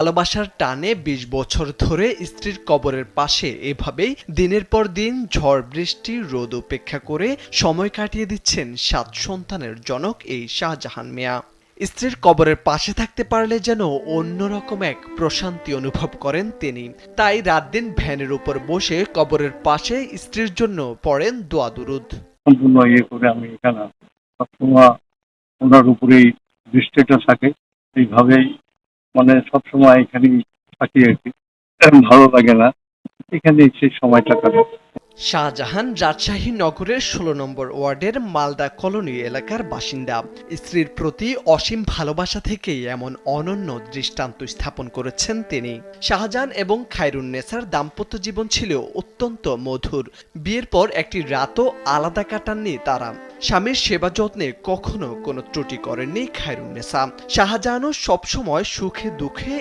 ভালোবাসার টানে ২০ বছর ধরে স্ত্রীর কবরের পাশে এভাবেই দিনের পর দিন ঝড় বৃষ্টি রোদ উপেক্ষা করে সময় কাটিয়ে দিচ্ছেন ৭ সন্তানের জনক এই শাহজাহান মিয়া। স্ত্রীর কবরের পাশে থাকতে পারলে যেন অন্যরকম এক প্রশান্তি অনুভব করেন তিনি। তাই রাত দিন ভ্যানের উপর বসে কবরের পাশে স্ত্রীর জন্য পড়েন দোয়া দুরুদ। সম্পূর্ণ করে আমি এখানে সবসময় ওনার উপরেই দৃষ্টিটা থাকে। এইভাবেই সবসময় এখানেই থাকি আরকি। ভালো লাগে না। এখানেই সেই সময়টা কাটাই। শাহজাহান রাজশাহী নগরের ১৬ নম্বর ওয়ার্ডের মালদা কলোনি এলাকার বাসিন্দা। স্ত্রীর প্রতি অসীম ভালোবাসা থেকেই এমন অনন্য দৃষ্টান্ত স্থাপন করেছেন তিনি। শাহজাহান এবং খায়রুন্নেসার দাম্পত্য জীবন ছিল অত্যন্ত মধুর। বিয়ের পর একটি রাতও আলাদা কাটাননি তারা। স্বামীর সেবা যত্নে কখনো কোনো ত্রুটি করেননি খায়রুন্নেসা। শাহজাহানও সবসময় সুখে দুঃখে